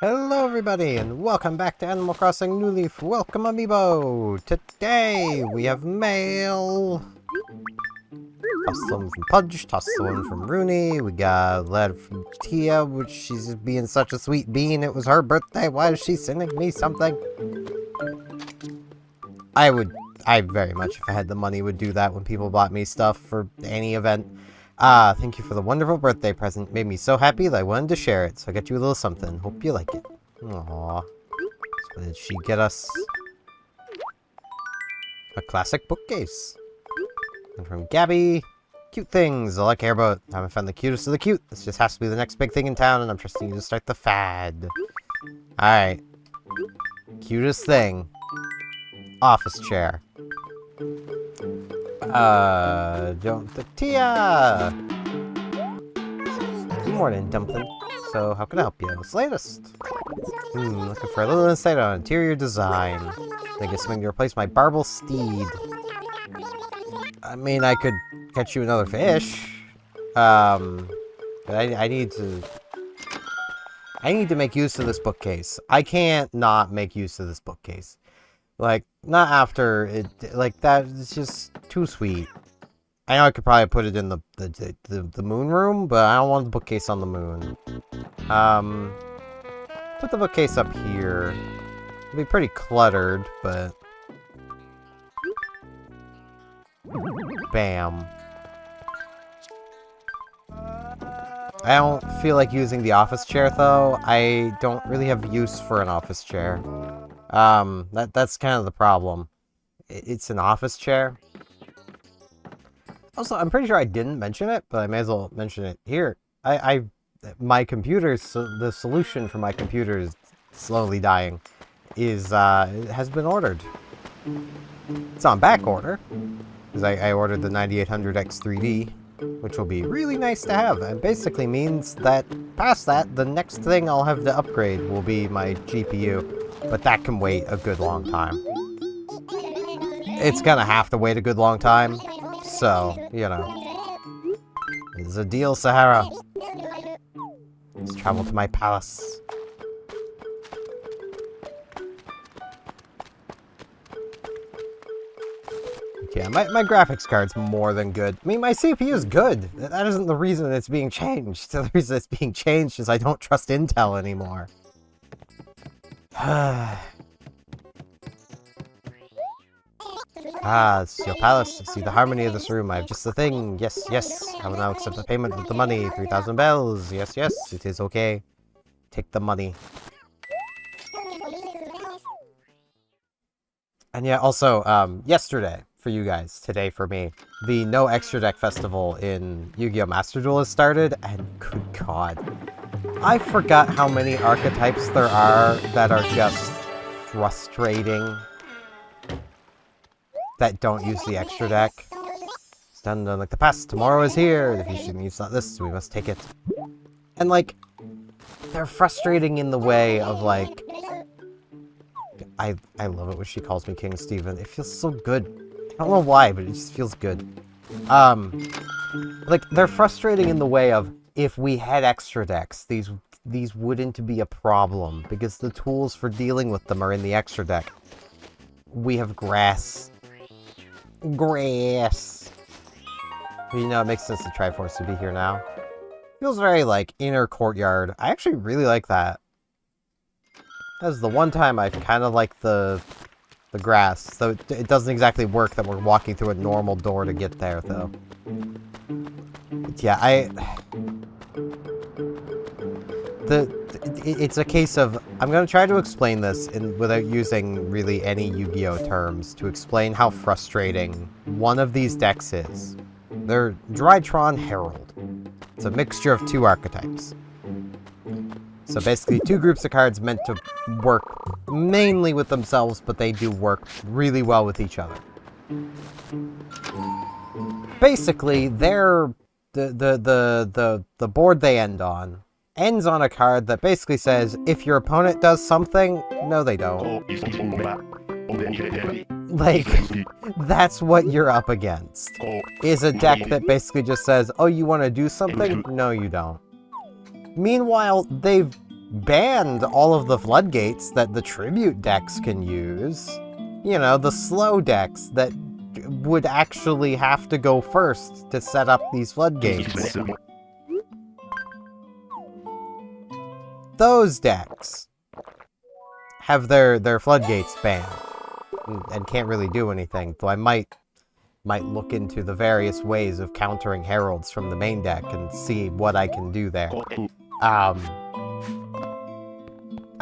Hello everybody, and welcome back to Animal Crossing New Leaf. Welcome, Amiibo! Today, we have mail! Toss one from Pudge, toss one from Rooney, we got a letter from Tia, which she's being such a sweet bean. It was her birthday, why is she sending me something? I very much, if I had the money, would do that when people bought me stuff for any event. Thank you for the wonderful birthday present. Made me so happy that I wanted to share it, so I got you a little something. Hope you like it. Aww. So what did she get us? A classic bookcase. And from Gabby, cute things. All I care about. I haven't found the cutest of the cute. This just has to be the next big thing in town, and I'm trusting you to start the fad. Alright. Cutest thing. Office chair. Tia! Good morning, Dumpling. So, how can I help you? What's the latest? Looking for a little insight on interior design. I guess something to replace my Barble steed. I mean, I could catch you another fish. But I need to make use of this bookcase. I can't not make use of this bookcase. Like, not after it, like, that is just too sweet. I know I could probably put it in the moon room, but I don't want the bookcase on the moon. Put the bookcase up here. It'll be pretty cluttered, but... Bam. I don't feel like using the office chair, though. I don't really have use for an office chair. That's kind of the problem. It's an office chair. Also, I'm pretty sure I didn't mention it, but I may as well mention it here. My computer, the solution for my computer is slowly dying, it has been ordered. It's on back order, because I ordered the 9800X3D, which will be really nice to have. It basically means that, past that, the next thing I'll have to upgrade will be my GPU, but that can wait a good long time. It's gonna have to wait a good long time. So, you know. It's a deal, Sahara. Let's travel to my palace. Okay, my graphics card's more than good. I mean, my CPU is good. That isn't the reason it's being changed. The reason it's being changed is I don't trust Intel anymore. This is your palace. I see the harmony of this room. I have just the thing. Yes, yes. I will now accept the payment with the money. 3,000 bells. Yes, yes. It is okay. Take the money. And yeah, also, yesterday for you guys, today for me, the No Extra Deck Festival in Yu-Gi-Oh! Master Duel has started, and good god. I forgot how many archetypes there are that are just frustrating. That don't use the extra deck. Stand on like the past, tomorrow is here. The future needs not this, we must take it. And like, they're frustrating in the way of like, I love it when she calls me King Steven. It feels so good. I don't know why, but it just feels good. Like, they're frustrating in the way of, if we had extra decks, these wouldn't be a problem, because the tools for dealing with them are in the extra deck. We have grass. Grass. You know, it makes sense to Triforce to be here now. Feels very, like, inner courtyard. I actually really like that. That's the one time I've kind of liked the grass. So it doesn't exactly work that we're walking through a normal door to get there, though. But yeah, it's a case of, I'm going to try to explain this without using really any Yu-Gi-Oh! Terms to explain how frustrating one of these decks is. They're Drytron Herald. It's a mixture of two archetypes. So basically two groups of cards meant to work mainly with themselves, but they do work really well with each other. Basically, they're the board they end on ends on a card that basically says, if your opponent does something, no they don't. Like, that's what you're up against. Is a deck that basically just says, oh, you want to do something? No, you don't. Meanwhile, they've banned all of the floodgates that the tribute decks can use. You know, the slow decks that would actually have to go first to set up these floodgates. Those decks have their floodgates banned and can't really do anything, though I might look into the various ways of countering heralds from the main deck and see what I can do there. I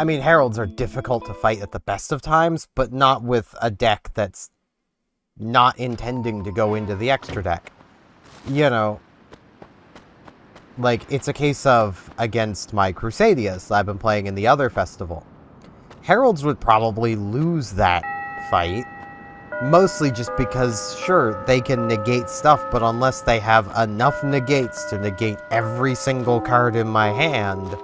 mean, heralds are difficult to fight at the best of times, but not with a deck that's not intending to go into the extra deck. You know, like, it's a case of, against my Crusadias that I've been playing in the other festival, heralds would probably lose that fight, mostly just because, sure, they can negate stuff, but unless they have enough negates to negate every single card in my hand,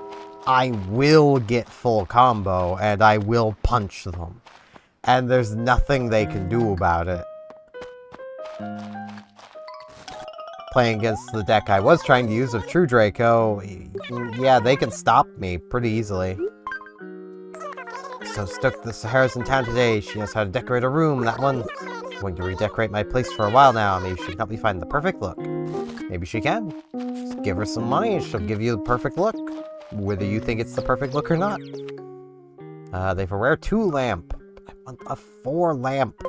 I will get full combo, and I will punch them. And there's nothing they can do about it. Playing against the deck I was trying to use of True Draco, yeah, they can stop me pretty easily. So stuck the Sahara's in town today. She knows how to decorate a room. That one. I'm going to redecorate my place for a while now. Maybe she can help me find the perfect look. Maybe she can. Just give her some money and she'll give you the perfect look. Whether you think it's the perfect look or not. They have a rare 2 lamp. I want a 4 lamp.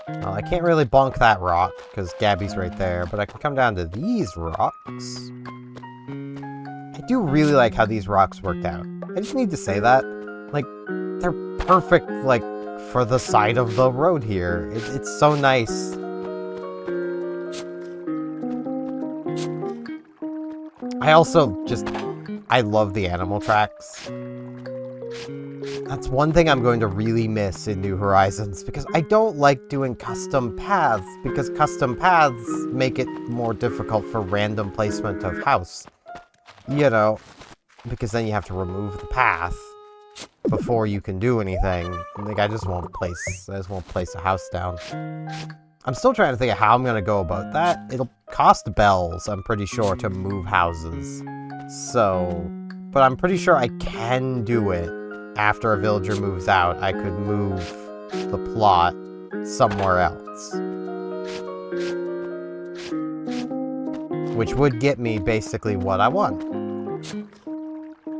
Well, I can't really bonk that rock, because Gabby's right there, but I can come down to these rocks. I do really like how these rocks worked out. I just need to say that. Like, they're perfect, like, for the side of the road here. It's so nice. I also I love the animal tracks. That's one thing I'm going to really miss in New Horizons, because I don't like doing custom paths, because custom paths make it more difficult for random placement of house. You know, because then you have to remove the path before you can do anything. Like, I just won't place a house down. I'm still trying to think of how I'm going to go about that. It'll cost bells, I'm pretty sure, to move houses. So, but I'm pretty sure I can do it. After a villager moves out, I could move the plot somewhere else. Which would get me basically what I want.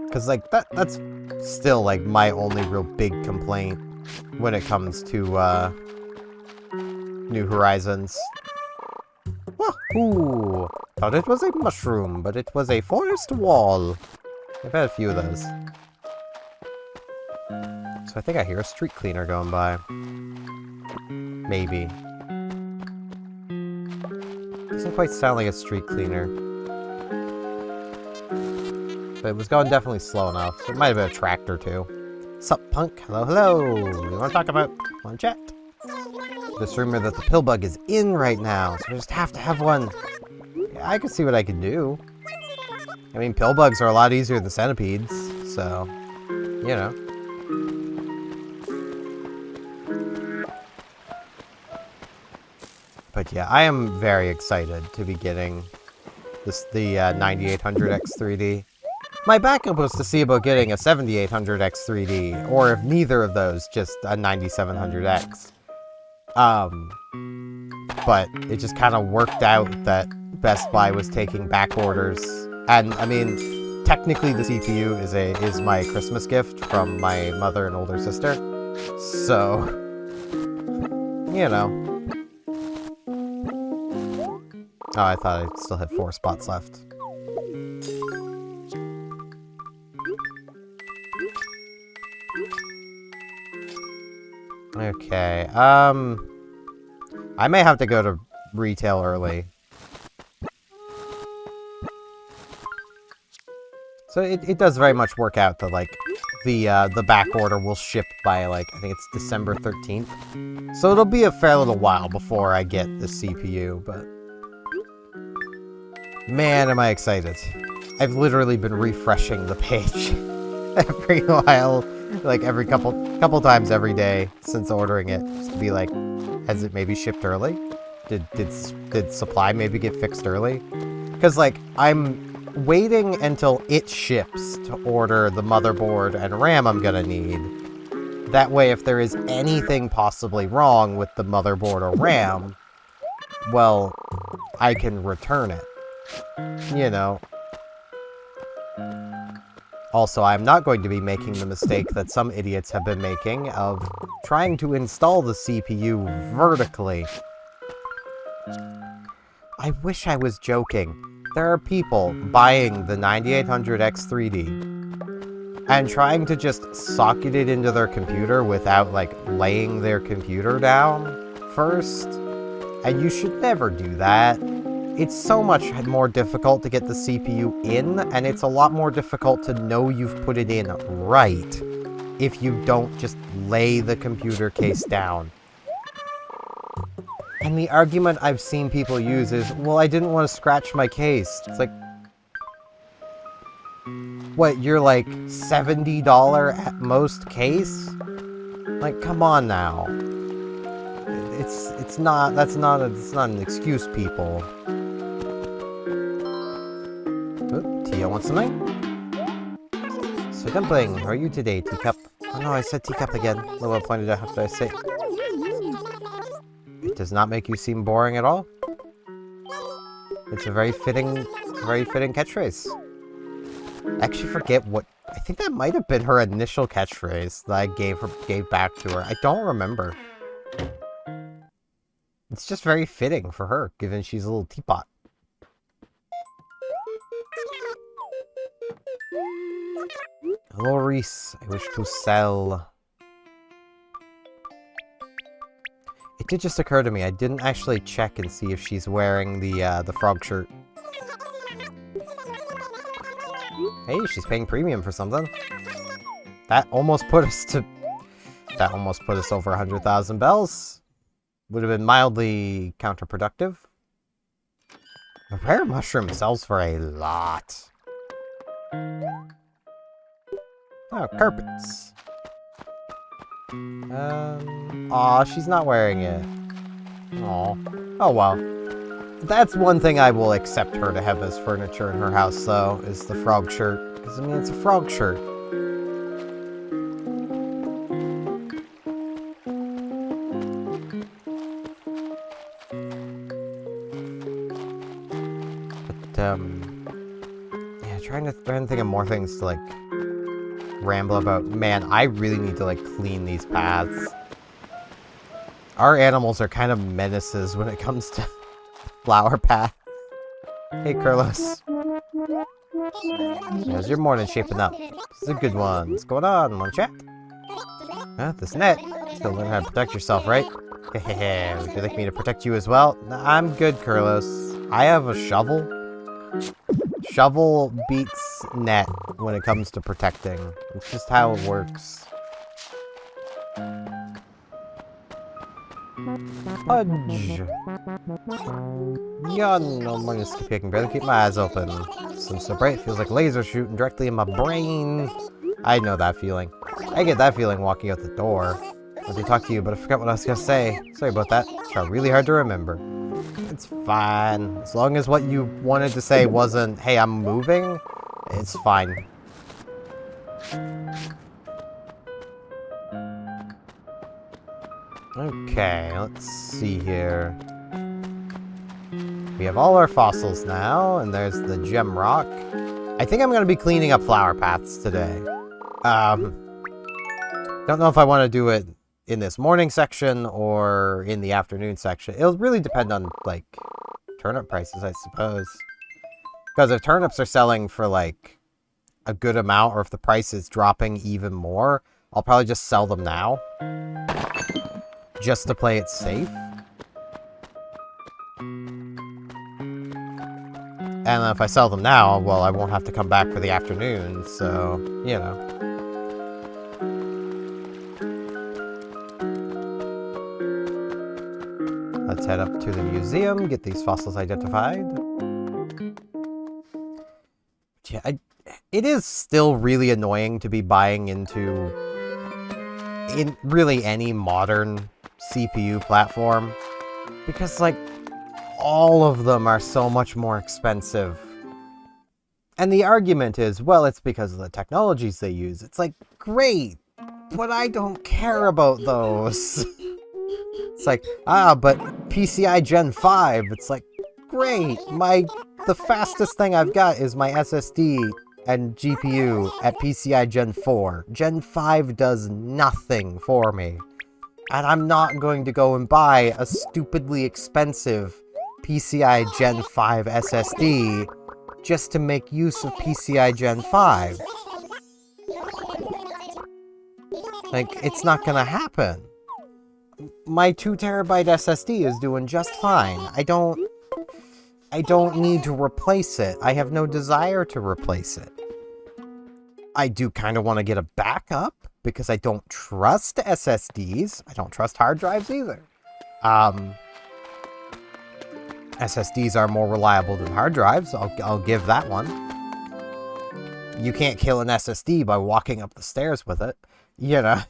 Because, like, that's still, like, my only real big complaint when it comes to, New Horizons. Wahoo! Thought it was a mushroom, but it was a forest wall. I've had a few of those. So I think I hear a street cleaner going by. Maybe. Doesn't quite sound like a street cleaner. But it was going definitely slow enough. So it might have been a tractor too. Sup, punk? Hello, hello. You want to talk about? Want to chat? This rumor that the pill bug is in right now, so we just have to have one. Yeah, I can see what I can do. I mean, pill bugs are a lot easier than centipedes, so you know. But yeah, I am very excited to be getting the 9800X3D. My backup was to see about getting a 7800X3D, or if neither of those, just a 9700X. But it just kind of worked out that Best Buy was taking back orders. And I mean, technically the CPU is my Christmas gift from my mother and older sister. So, you know. Oh, I thought I still had 4 spots left. Okay, I may have to go to retail early. So it does very much work out that, like, the back order will ship by, like, I think it's December 13th. So it'll be a fair little while before I get the CPU, but... Man, am I excited. I've literally been refreshing the page every while, like, every couple times every day since ordering it, just to be like, has it maybe shipped early? Did supply maybe get fixed early? Because, like, I'm waiting until it ships to order the motherboard and RAM I'm gonna need. That way, if there is anything possibly wrong with the motherboard or RAM, well, I can return it. You know. Also, I'm not going to be making the mistake that some idiots have been making of trying to install the CPU vertically. I wish I was joking. There are people buying the 9800X3D and trying to just socket it into their computer without, like, laying their computer down first. And you should never do that. It's so much more difficult to get the CPU in, and it's a lot more difficult to know you've put it in right if you don't just lay the computer case down. And the argument I've seen people use is, well, I didn't want to scratch my case. It's like, what, you're like $70 at most case? Like, come on now. It's not an excuse, people. Oh, Tia wants something? So dumpling, how are you today, teacup? Oh no, I said teacup again. Lola pointed out after I say. It does not make you seem boring at all. It's a very fitting catchphrase. I actually forget what... I think that might have been her initial catchphrase that I gave back to her. I don't remember. It's just very fitting for her, given she's a little teapot. Hello, Reese. I wish to sell... It did just occur to me, I didn't actually check and see if she's wearing the frog shirt. Hey, she's paying premium for something. That almost put us over 100,000 bells. Would have been mildly counterproductive. The rare mushroom sells for a lot. Oh, carpets. Aw, she's not wearing it. Aw. Oh well. That's one thing I will accept her to have as furniture in her house, though, is the frog shirt. Because, I mean, it's a frog shirt. But, yeah, trying to think of more things to, like, ramble about. Man, I really need to, like, clean these paths. Our animals are kind of menaces when it comes to flower path. Hey, Carlos. How's your morning shaping up? This is a good one. What's going on? Wanna chat? This net. Still learn how to protect yourself, right? Hehehe. Would you like me to protect you as well? Nah, I'm good, Carlos. I have a shovel. Shovel beats net when it comes to protecting. It's just how it works. Fudge. Yawn. No more skipping. I can barely keep my eyes open. Sun so bright, feels like laser shooting directly in my brain. I know that feeling. I get that feeling walking out the door. I wanted to talk to you, but I forgot what I was gonna say. Sorry about that. It's really hard to remember. It's fine. As long as what you wanted to say wasn't, hey, I'm moving, it's fine. Okay, let's see here. We have all our fossils now, and there's the gem rock. I think I'm going to be cleaning up flower paths today. Don't know if I want to do it in this morning section or in the afternoon section. It'll really depend on, like, turnip prices, I suppose. Because if turnips are selling for, like, a good amount, or if the price is dropping even more, I'll probably just sell them now. Just to play it safe. And if I sell them now, well, I won't have to come back for the afternoon, so, you know. Let's head up to the museum, get these fossils identified. Yeah, it is still really annoying to be buying into really any modern CPU platform, because, like, all of them are so much more expensive. And the argument is, well, it's because of the technologies they use. It's like, great, but I don't care about those. It's like, but PCI Gen 5. It's like, great, the fastest thing I've got is my SSD and GPU at PCI Gen 4. Gen 5 does nothing for me. And I'm not going to go and buy a stupidly expensive PCI Gen 5 SSD just to make use of PCI Gen 5. Like, it's not gonna happen. My 2TB SSD is doing just fine. I don't need to replace it. I have no desire to replace it. I do kind of want to get a backup, because I don't trust SSDs. I don't trust hard drives either. SSDs are more reliable than hard drives. I'll give that one. You can't kill an SSD by walking up the stairs with it, you know.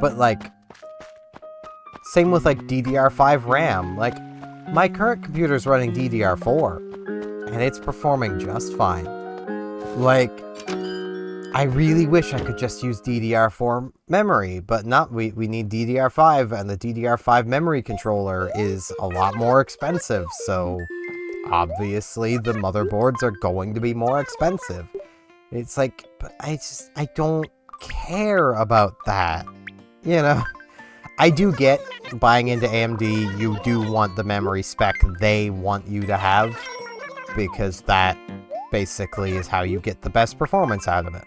But, like, same with, like, DDR5 RAM. Like, my current computer's running DDR4, and it's performing just fine. Like, I really wish I could just use DDR4 memory, but not. We need DDR5, and the DDR5 memory controller is a lot more expensive, so obviously the motherboards are going to be more expensive. It's like, but I don't care about that, you know? I do get buying into AMD, you do want the memory spec they want you to have, because that basically is how you get the best performance out of it.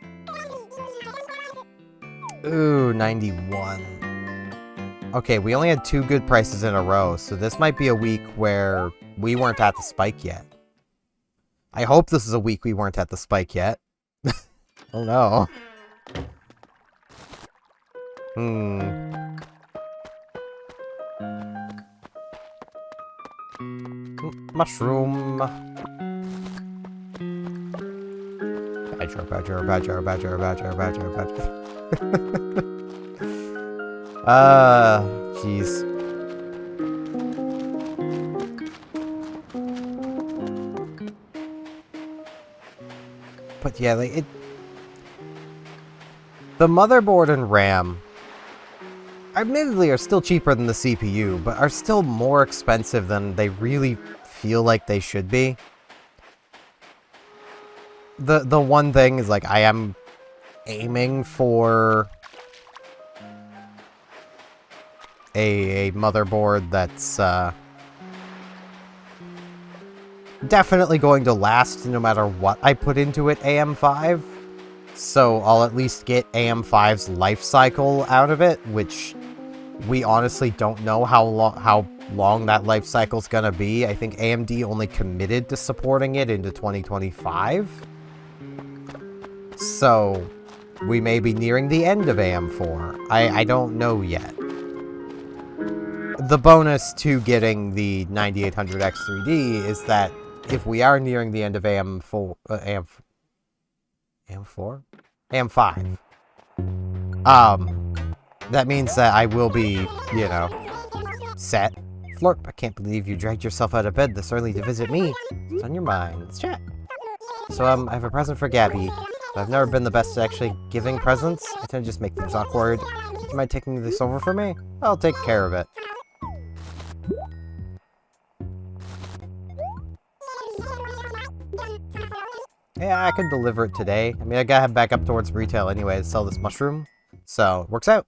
Ooh, 91. Okay, we only had 2 good prices in a row, so this might be a week where we weren't at the spike yet. I hope this is a week we weren't at the spike yet. Oh no. Mushroom. Badger. Jeez. But yeah, like, the motherboard and RAM, admittedly, are still cheaper than the CPU, but are still more expensive than they really feel like they should be. The one thing is, like, I am aiming for a motherboard that's definitely going to last no matter what I put into it, AM5. So I'll at least get AM5's life cycle out of it, which we honestly don't know how long that life cycle's gonna be. I think AMD only committed to supporting it into 2025. So we may be nearing the end of AM4. I don't know yet. The bonus to getting the 9800X3D is that if we are nearing the end of AM4, AM4? AM5. That means that I will be, you know, set. Florp, I can't believe you dragged yourself out of bed this early to visit me. What's on your mind? Let's chat. So, I have a present for Gabby. I've never been the best at actually giving presents. I tend to just make things awkward. Do you mind taking this over for me? I'll take care of it. Yeah, I could deliver it today. I mean, I gotta head back up towards retail anyway to sell this mushroom. So, it works out.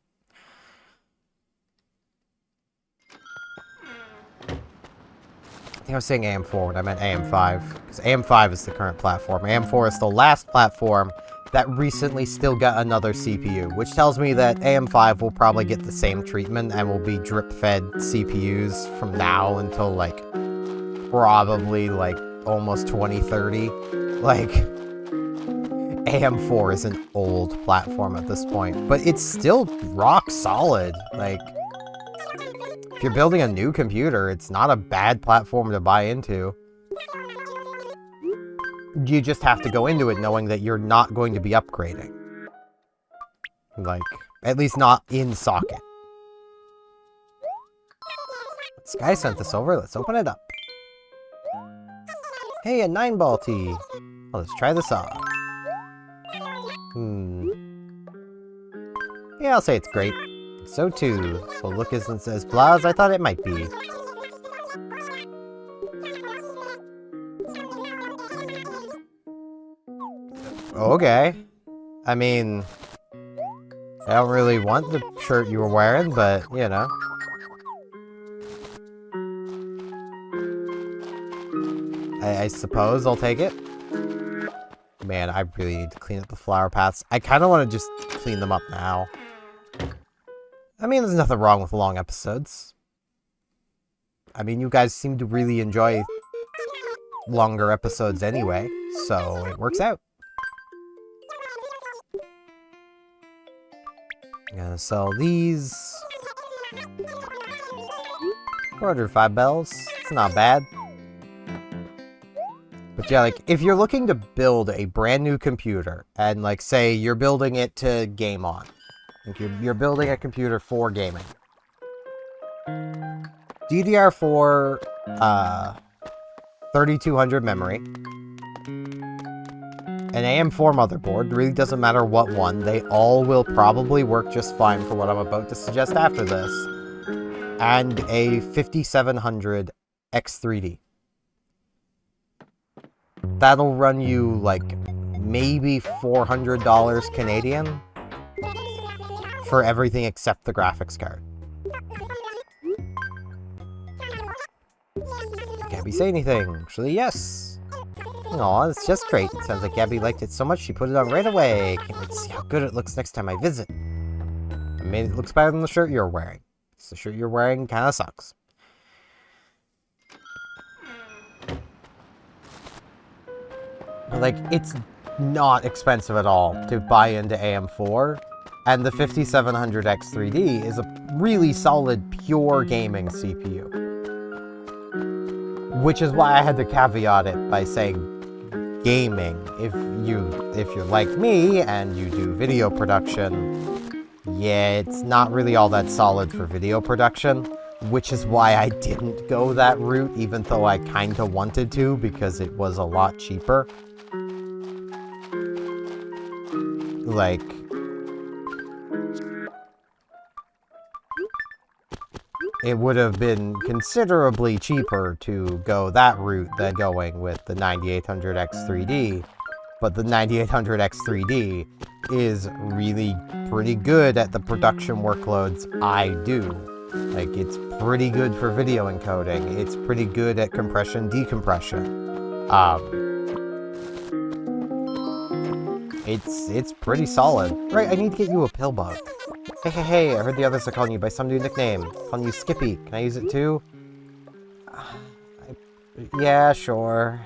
I think I was saying AM4 when I meant AM5. Because AM5 is the current platform. AM4 is the last platform that recently still got another CPU, which tells me that AM5 will probably get the same treatment and will be drip-fed CPUs from now until, like, probably, like, almost 2030. Like, AM4 is an old platform at this point, but it's still rock solid. Like, if you're building a new computer, it's not a bad platform to buy into. You just have to go into it knowing that you're not going to be upgrading. Like, at least not in socket. Sky sent this over, let's open it up. Hey, a 9-ball tee. Well, let's try this on. Yeah, I'll say it's great. So too. So look isn't as blah as I thought it might be. Okay. I mean, I don't really want the shirt you were wearing, but, you know. I suppose I'll take it. Man, I really need to clean up the flower paths. I kind of want to just clean them up now. I mean, there's nothing wrong with long episodes. I mean, you guys seem to really enjoy longer episodes anyway, so it works out. Gonna sell these. 405 bells. It's not bad. But yeah, like, if you're looking to build a brand new computer, and, like, say you're building it to game on. Like, you're building a computer for gaming. DDR4, 3200 memory. An AM4 motherboard, really doesn't matter what one, they all will probably work just fine for what I'm about to suggest after this. And a 5700 X3D. That'll run you, like, maybe $400 Canadian for everything except the graphics card. Gabby say anything? Actually, yes. Aw, it's just great. It sounds like Gabby liked it so much she put it on right away. Can't wait to see how good it looks next time I visit. I mean, it looks better than the shirt you're wearing. So the shirt you're wearing kinda sucks. Like, it's not expensive at all to buy into AM4, and the 5700 X3D is a really solid, pure gaming CPU. Which is why I had to caveat it by saying gaming. If you're like me, and you do video production, yeah, it's not really all that solid for video production, which is why I didn't go that route, even though I kinda wanted to, because it was a lot cheaper. Like, it would have been considerably cheaper to go that route than going with the 9800 X3D, but the 9800 X3D is really pretty good at the production workloads I do. Like, it's pretty good for video encoding, it's pretty good at compression, decompression. It's pretty solid. Right, I need to get you a pill bug. Hey, I heard the others are calling you by some new nickname. Calling you Skippy. Can I use it too? Yeah, sure.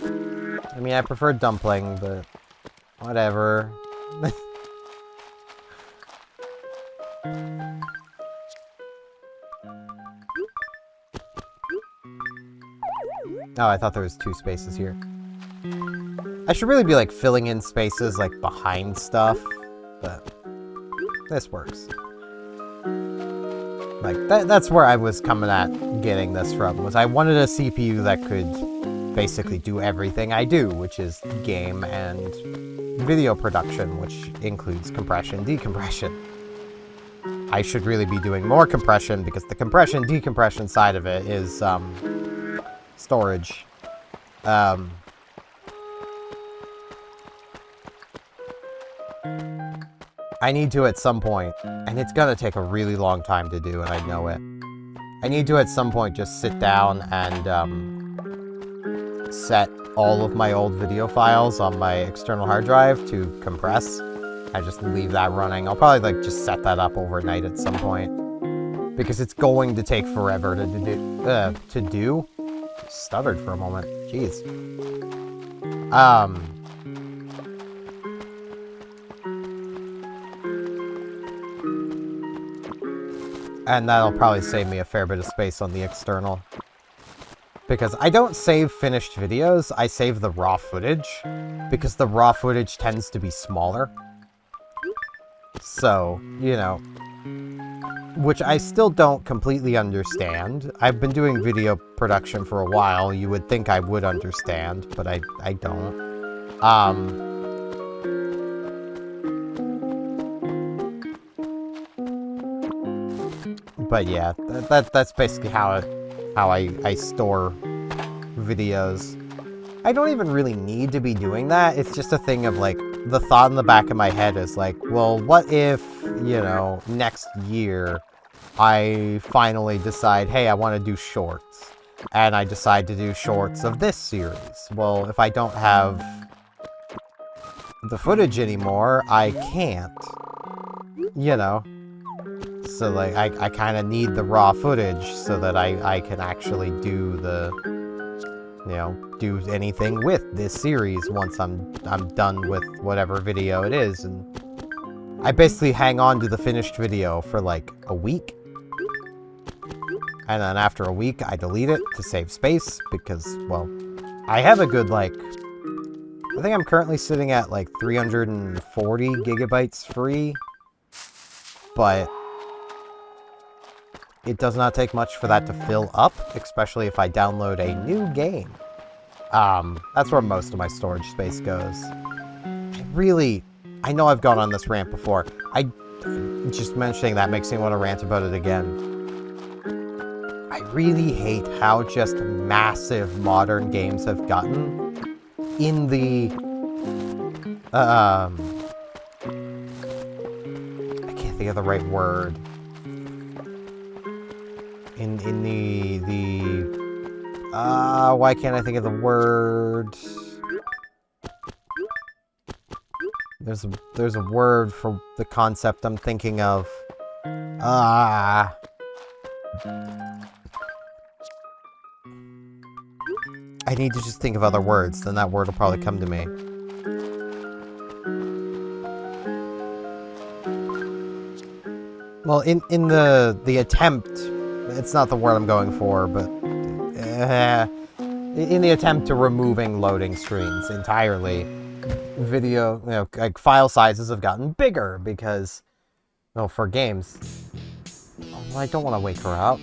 I mean, I prefer Dumpling, but whatever. Oh, I thought there was 2 spaces here. I should really be, like, filling in spaces, like, behind stuff, but this works. Like, that's where I was coming at getting this from, was I wanted a CPU that could basically do everything I do, which is game and video production, which includes compression, decompression. I should really be doing more compression, because the compression, decompression side of it is, storage. I need to at some point, and it's gonna take a really long time to do, and I know it. I need to at some point just sit down and set all of my old video files on my external hard drive to compress. I just leave that running. I'll probably like just set that up overnight at some point. Because it's going to take forever to do. Stuttered for a moment. Jeez. And that'll probably save me a fair bit of space on the external. Because I don't save finished videos, I save the raw footage. Because the raw footage tends to be smaller. So, you know. Which I still don't completely understand. I've been doing video production for a while. You would think I would understand, but I don't. But yeah, that's basically how I store videos. I don't even really need to be doing that. It's just a thing of like, the thought in the back of my head is like, well, what if, you know, next year I finally decide, hey, I want to do shorts. And I decide to do shorts of this series. Well, if I don't have the footage anymore, I can't. You know? So, like, I kind of need the raw footage so that I can actually do the, you know, do anything with this series once I'm done with whatever video it is. And I basically hang on to the finished video for, like, a week. And then after a week, I delete it to save space because, well, I have a good, like, I think I'm currently sitting at, like, 340 gigabytes free. But it does not take much for that to fill up, especially if I download a new game. That's where most of my storage space goes. I know I've gone on this rant before. Just mentioning that makes me want to rant about it again. I really hate how just massive modern games have gotten in the, I can't think of the right word. Why can't I think of the word? There's a word for the concept I'm thinking of. I need to just think of other words, then that word will probably come to me. Well, in the attempt, it's not the word I'm going for, but in the attempt to removing loading screens entirely, video, you know, like file sizes have gotten bigger because, well, for games. Oh, I don't want to wake her up.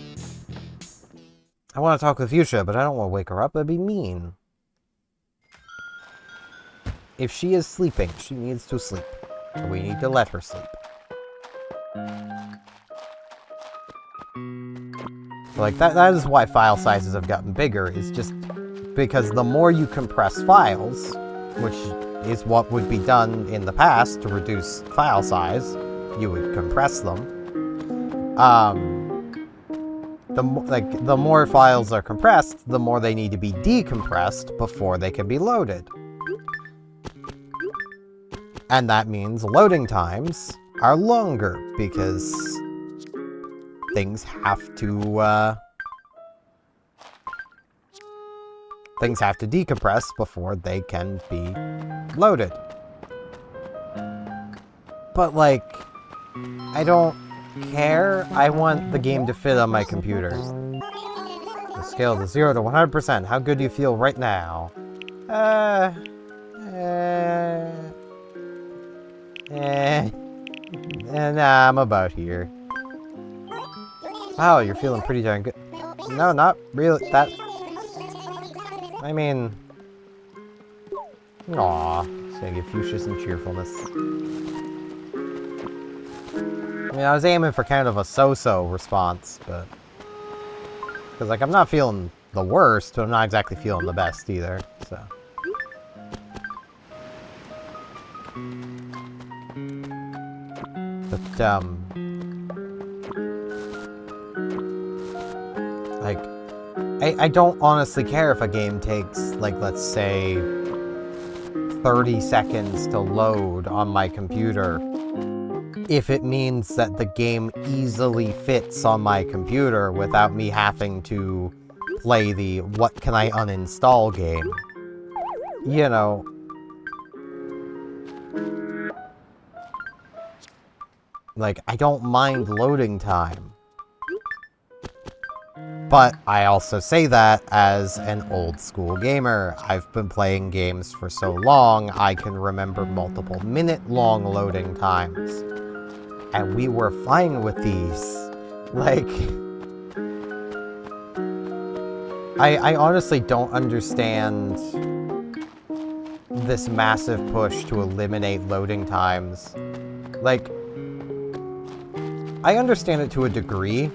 I want to talk with Fuchsia, but I don't want to wake her up. That'd be mean. If she is sleeping, she needs to sleep. So we need to let her sleep. Like, that is why file sizes have gotten bigger, is just because the more you compress files, which is what would be done in the past to reduce file size, you would compress them. The more files are compressed, the more they need to be decompressed before they can be loaded. And that means loading times are longer, because things have to decompress before they can be loaded. But, like, I don't care. I want the game to fit on my computer. The scale of 0 to 100%. How good do you feel right now? Nah, I'm about here. Wow, you're feeling pretty darn good. No, not really. That. I mean. Aw. Just gonna give Fuchsia some cheerfulness. I mean, I was aiming for kind of a so-so response, but... Because, like, I'm not feeling the worst, but I'm not exactly feeling the best either, so... But, like... I don't honestly care if a game takes, like, let's say, 30 seconds to load on my computer, if it means that the game easily fits on my computer without me having to play the what can I uninstall game. You know. Like, I don't mind loading time. But I also say that as an old school gamer. I've been playing games for so long, I can remember multiple minute-long loading times. And we were fine with these. Like, I honestly don't understand this massive push to eliminate loading times. Like, I understand it to a degree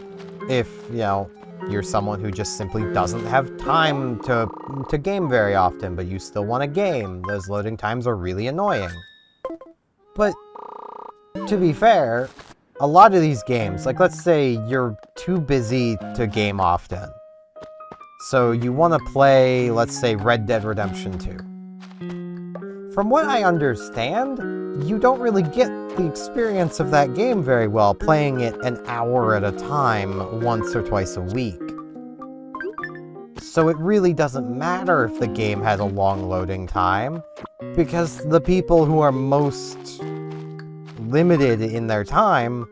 if, you know, you're someone who just simply doesn't have time to game very often, but you still want to game. Those loading times are really annoying. But, to be fair, a lot of these games, like let's say you're too busy to game often. So you want to play, let's say, Red Dead Redemption 2. From what I understand, you don't really get the experience of that game very well playing it an hour at a time once or twice a week. So it really doesn't matter if the game has a long loading time, because the people who are most limited in their time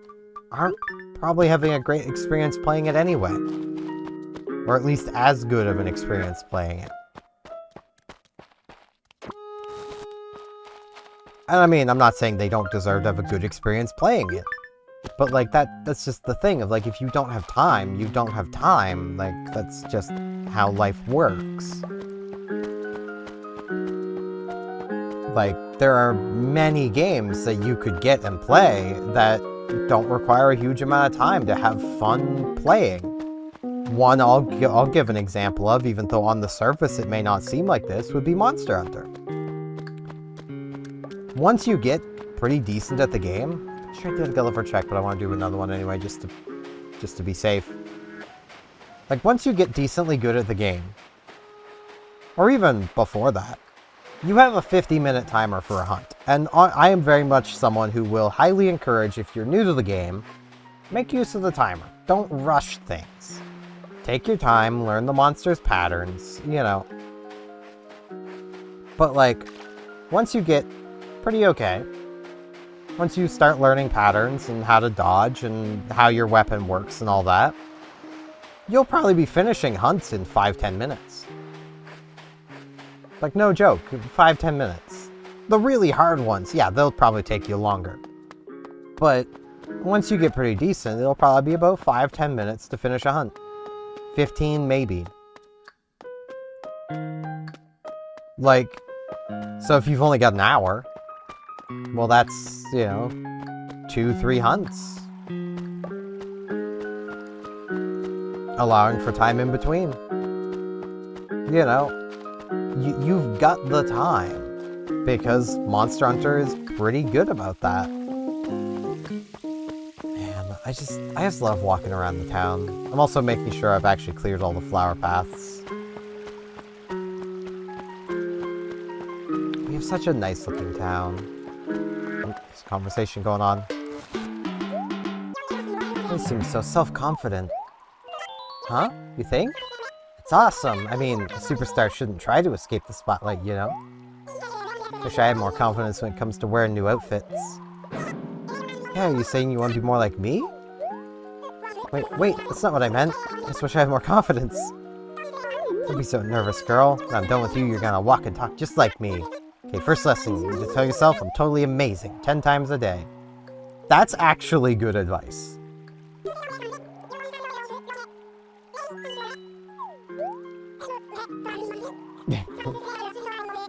aren't probably having a great experience playing it anyway. Or at least as good of an experience playing it. And I mean, I'm not saying they don't deserve to have a good experience playing it. But, like, that's just the thing of, like, if you don't have time, you don't have time. Like, that's just how life works. Like, there are many games that you could get and play that don't require a huge amount of time to have fun playing. One I'll give an example of, even though on the surface it may not seem like this, would be Monster Hunter. Once you get pretty decent at the game, I'm sure I did a Gulliver check, but I want to do another one anyway, just to be safe. Like, once you get decently good at the game, or even before that, you have a 50-minute timer for a hunt. And I am very much someone who will highly encourage, if you're new to the game, make use of the timer. Don't rush things. Take your time, learn the monster's patterns, you know. But, like, once you get pretty okay, once you start learning patterns and how to dodge and how your weapon works and all that, you'll probably be finishing hunts in 5-10 minutes. Like, no joke, 5-10 minutes. The really hard ones, yeah, they'll probably take you longer. But once you get pretty decent, it'll probably be about 5-10 minutes to finish a hunt. 15, maybe. Like, so if you've only got an hour, well, that's, you know, 2-3 hunts. Allowing for time in between. You know, you've got the time, because Monster Hunter is pretty good about that. Man, I just love walking around the town. I'm also making sure I've actually cleared all the flower paths. We have such a nice looking town. There's a conversation going on. They seem so self-confident. Huh? You think? It's awesome. I mean, a superstar shouldn't try to escape the spotlight, you know? Wish I had more confidence when it comes to wearing new outfits. Yeah, are you saying you want to be more like me? Wait, that's not what I meant. I just wish I had more confidence. Don't be so nervous, girl. When I'm done with you, you're gonna walk and talk just like me. Okay, first lesson, you need to tell yourself I'm totally amazing, 10 times a day. That's actually good advice.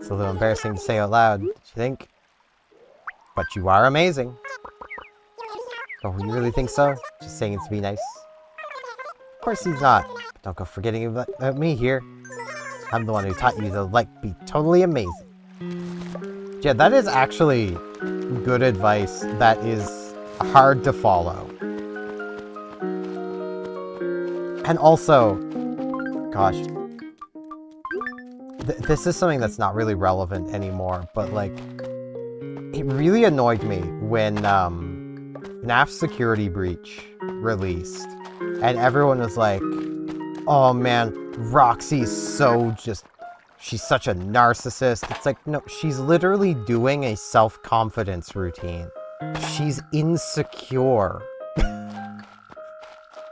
It's a little embarrassing to say out loud, don't you think? But you are amazing. Oh, you really think so? Just saying it to be nice. Of course he's not. But don't go forgetting about me here. I'm the one who taught you to, like, be totally amazing. Yeah, that is actually good advice that is hard to follow. And also, Gosh. This is something that's not really relevant anymore, but, like, it really annoyed me when, FNAF Security Breach released, and everyone was like, oh man, Roxy's so just, she's such a narcissist. It's like, no, she's literally doing a self-confidence routine. She's insecure.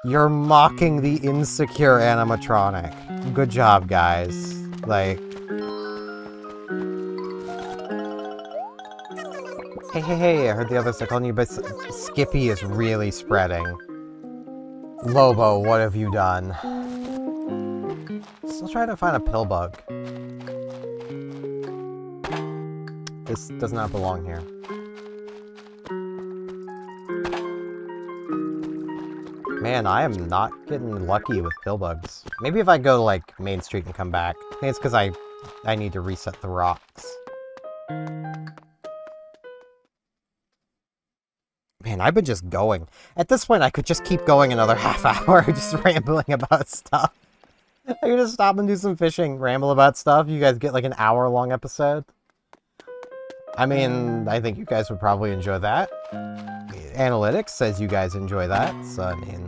You're mocking the insecure animatronic. Good job, guys. Like... Hey, I heard the others are calling you, but Skippy is really spreading. Lobo, what have you done? Still trying to find a pill bug. This does not belong here. Man, I am not getting lucky with pill bugs. Maybe if I go to, like, Main Street and come back. I think it's because I need to reset the rocks. Man, I've been just going. At this point, I could just keep going another half hour, just rambling about stuff. I could just stop and do some fishing, ramble about stuff. You guys get like an hour-long episode. I mean, I think you guys would probably enjoy that. Analytics says you guys enjoy that, so I mean...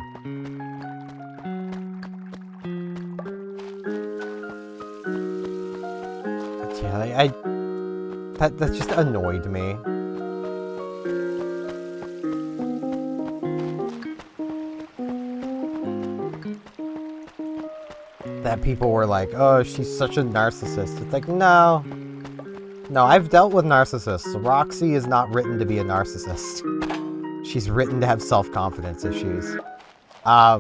But yeah, that just annoyed me. That people were like, oh, she's such a narcissist. It's like, no. No, I've dealt with narcissists. Roxy is not written to be a narcissist. She's written to have self-confidence issues. There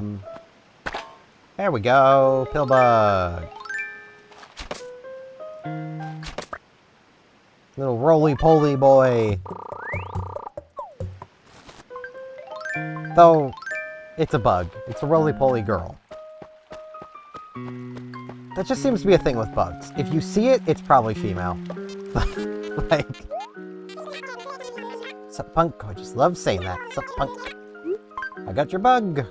we go. Pillbug. Little roly-poly boy. Though, it's a bug. It's a roly-poly girl. That just seems to be a thing with bugs. If you see it, it's probably female. Like... Sup, punk? I just love saying that. Sup, punk? I got your bug!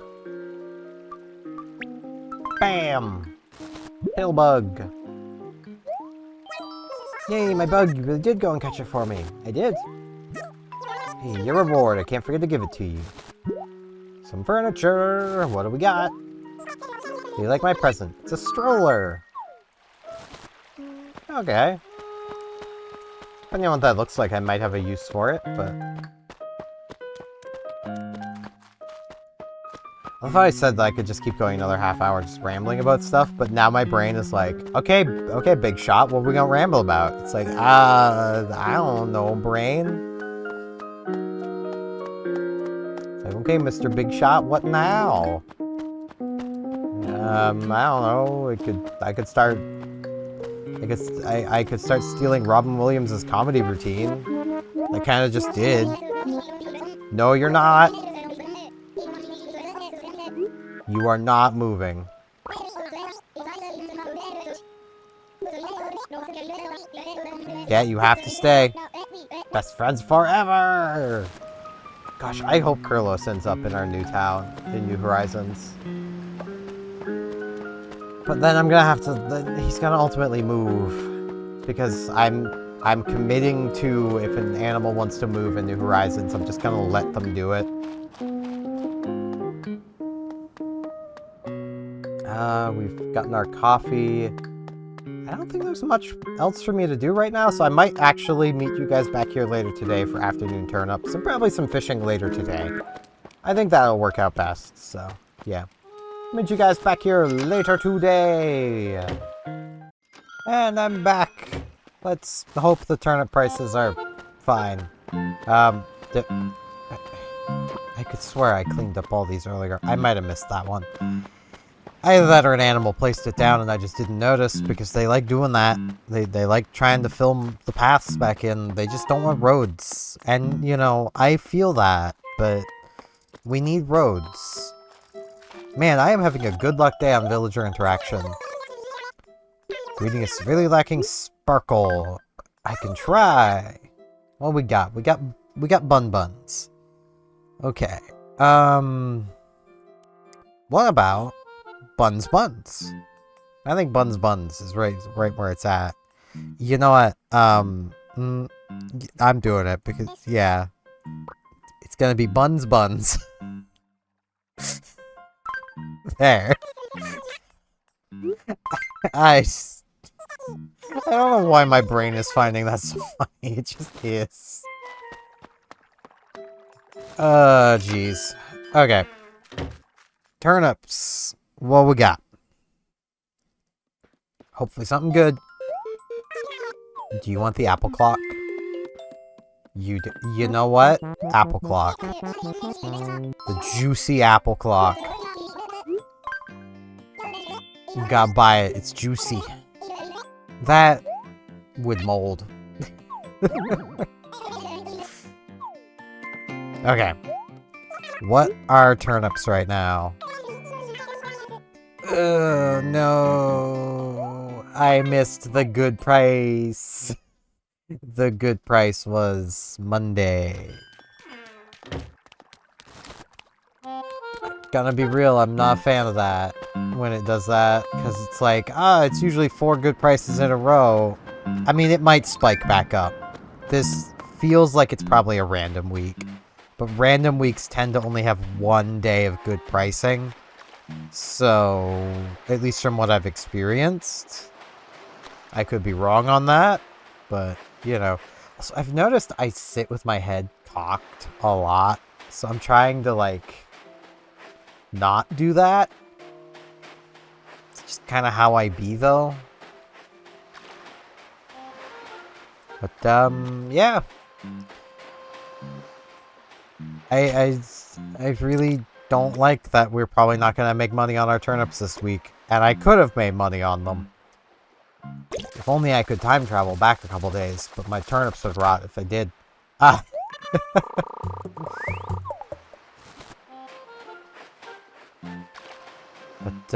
Bam! Pill bug. Yay, my bug! You really did go and catch it for me. I did. Hey, your reward. I can't forget to give it to you. Some furniture. What do we got? Do you like my present? It's a stroller. Okay. Depending on what that looks like, I might have a use for it, but... I thought I said that I could just keep going another half hour just rambling about stuff, but now my brain is like, okay, big shot, what are we gonna ramble about? It's like, I don't know, brain. It's like, okay, Mr. Big Shot, what now? I don't know, I could start stealing Robin Williams' comedy routine. I kind of just did. No, you're not. You are not moving. Yeah, you have to stay. Best friends forever! Gosh, I hope Kurlos ends up in our new town, in New Horizons. But then I'm gonna have to... He's gonna ultimately move. Because I'm committing to, if an animal wants to move in New Horizons, I'm just gonna let them do it. We've gotten our coffee. I don't think there's much else for me to do right now, so I might actually meet you guys back here later today for afternoon turnips, and probably some fishing later today. I think that'll work out best, so, yeah. Meet you guys back here later today. And I'm back. Let's hope the turnip prices are fine. I could swear I cleaned up all these earlier. I might have missed that one. Either that or an animal placed it down and I just didn't notice, because they like doing that. They like trying to film the paths back in. They just don't want roads. And, you know, I feel that, but we need roads. Man, I am having a good luck day on villager interaction. Greeting is severely lacking sparkle. I can try. What we got? We got bun buns. Okay. What about buns? I think Buns is right where it's at. You know what? I'm doing it because, yeah. It's gonna be Buns. There. I don't know why my brain is finding that so funny. It just is. Jeez. Okay. Turnips. What we got? Hopefully something good. Do you want the apple clock? You know what? Apple clock. The juicy apple clock. You gotta buy it. It's juicy. That would mold. Okay. What are turnips right now? No. I missed the good price. The good price was Monday. Gonna be real, I'm not a fan of that when it does that, because it's like, it's usually 4 good prices in a row. I mean, it might spike back up. This feels like it's probably a random week, but random weeks tend to only have 1 day of good pricing. So, at least from what I've experienced, I could be wrong on that, but, you know. Also, I've noticed I sit with my head cocked a lot, so I'm trying to, like, not do that. It's just kind of how I be, though. But, yeah. I really don't like that we're probably not going to make money on our turnips this week. And I could have made money on them. If only I could time travel back a couple days, but my turnips would rot if I did. Ah! But,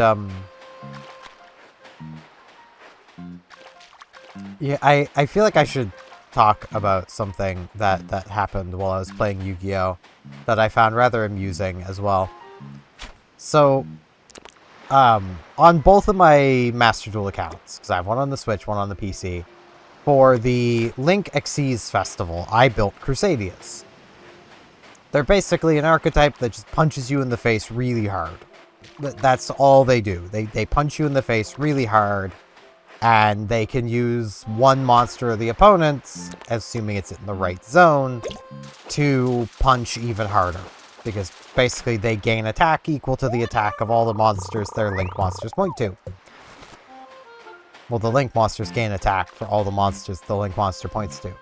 yeah, I feel like I should talk about something that happened while I was playing Yu-Gi-Oh! That I found rather amusing as well. So, on both of my Master Duel accounts, because I have one on the Switch, one on the PC, for the Link Xyz Festival, I built Crusadias. They're basically an archetype that just punches you in the face really hard. That's all they do. They punch you in the face really hard, and they can use one monster of the opponent's, assuming it's in the right zone, to punch even harder. Because basically they gain attack equal to the attack of all the monsters their Link monsters point to. Well, the Link monsters gain attack for all the monsters the Link monster points to.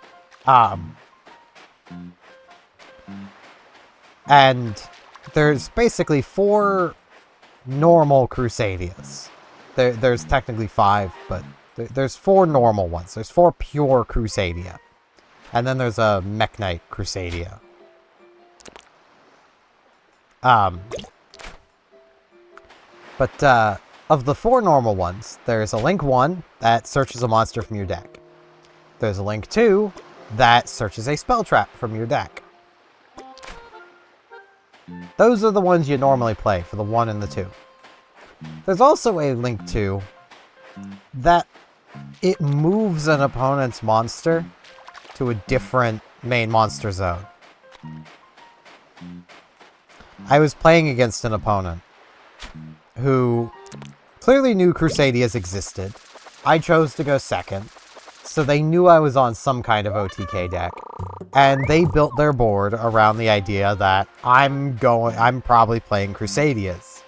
And there's basically 4 normal Crusadias. There's technically 5, but there's 4 normal ones. There's 4 pure Crusadia. And then there's a Mech Knight Crusadia. But of the 4 normal ones, there's a Link 1 that searches a monster from your deck. There's a Link 2 that searches a spell trap from your deck. Those are the ones you normally play for the 1 and the 2. There's also a Link 2 that it moves an opponent's monster to a different main monster zone. I was playing against an opponent who clearly knew Crusadias existed. I chose to go second, so they knew I was on some kind of OTK deck. And they built their board around the idea that I'm probably playing Crusadias.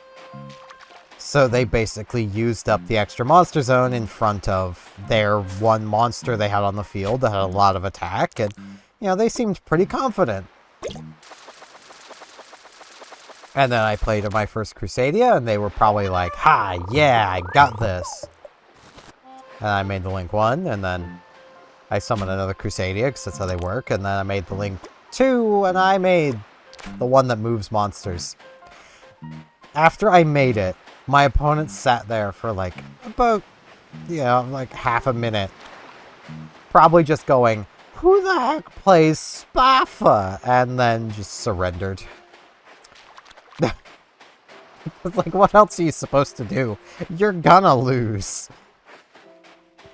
So they basically used up the extra monster zone in front of their one monster they had on the field that had a lot of attack, and, you know, they seemed pretty confident. And then I played my first Crusadia, and they were probably like, ha, yeah, I got this. And I made the Link 1, and then I summoned another Crusadia, because that's how they work, and then I made the Link 2, and I made the one that moves monsters. After I made it, my opponent sat there for like about, like half a minute, probably just going, who the heck plays Spaffa? And then just surrendered. Like, what else are you supposed to do? You're gonna lose.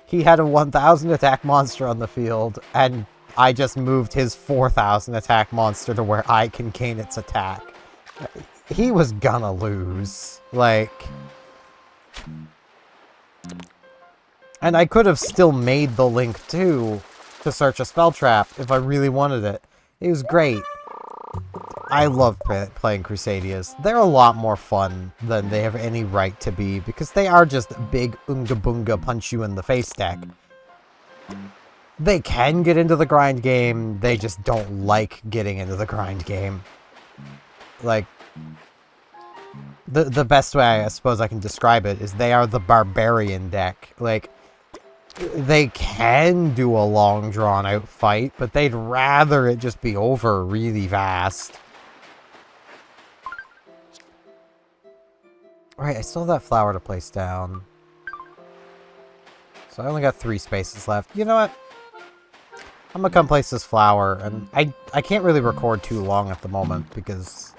He had a 1,000 attack monster on the field, and I just moved his 4,000 attack monster to where I can gain its attack. He was gonna lose. Like... And I could have still made the link, too, to search a spell trap if I really wanted it. It was great. I love playing Crusadias. They're a lot more fun than they have any right to be, because they are just big Unga Bunga punch you in the face deck. They can get into the grind game, they just don't like getting into the grind game. Like, the best way I suppose I can describe it is they are the barbarian deck. Like, they can do a long drawn out fight, but they'd rather it just be over really fast. Alright, I still have that flower to place down. So I only got 3 spaces left. You know what? I'm gonna come place this flower, and I can't really record too long at the moment because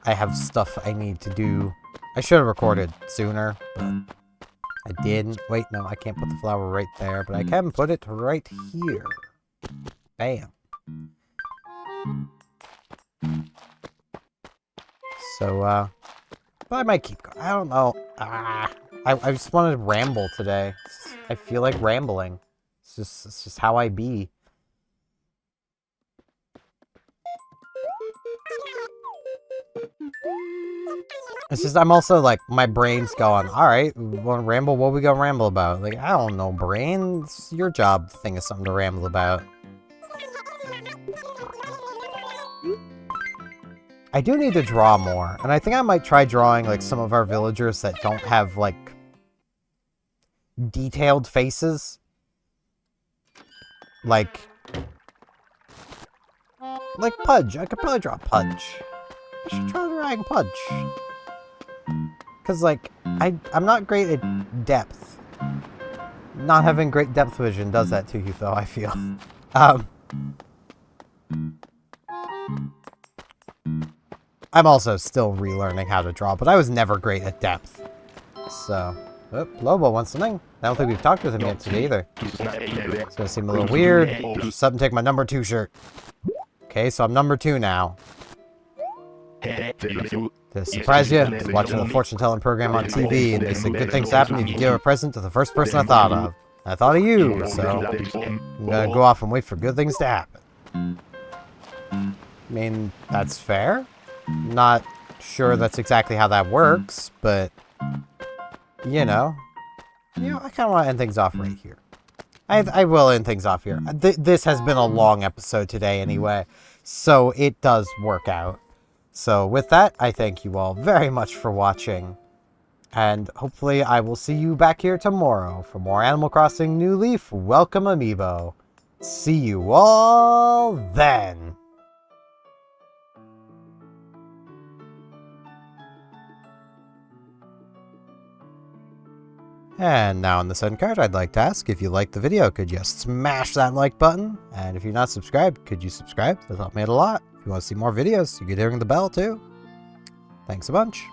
I have stuff I need to do. I should have recorded sooner, but I didn't. Wait, no, I can't put the flower right there, but I can put it right here. Bam. So, but I might keep going. I don't know. I just wanted to ramble today. I feel like rambling. It's just how I be. It's just, I'm also like, my brain's going, alright, we want to ramble, what we gonna ramble about? Like, I don't know, brain. It's your job to think of something to ramble about. I do need to draw more, and I think I might try drawing, like, some of our villagers that don't have, like, detailed faces. Like Pudge. I could probably draw Pudge. I should try drawing Pudge. Because, like, I'm not great at depth. Not having great depth vision does that to you, though, I feel. I'm also still relearning how to draw, but I was never great at depth. So, oh, Lobo wants something. I don't think we've talked with him yet today either. It's gonna seem a little weird. Something take my number 2 shirt. Okay, so I'm number 2 now. To surprise you, I was watching the fortune-telling program on TV, and they said good things happen if you give a present to the first person I thought of. I thought of you, so I'm gonna go off and wait for good things to happen. I mean, that's fair. Not sure that's exactly how that works, but, you know, I kind of want to end things off right here. I will end things off here. This has been a long episode today anyway, so it does work out. So with that, I thank you all very much for watching, and hopefully I will see you back here tomorrow for more Animal Crossing New Leaf Welcome Amiibo. See you all then! And now on this end card, I'd like to ask, if you liked the video, could you smash that like button? And if you're not subscribed, could you subscribe? That'll help me out a lot. If you want to see more videos, you could ring the bell too. Thanks a bunch.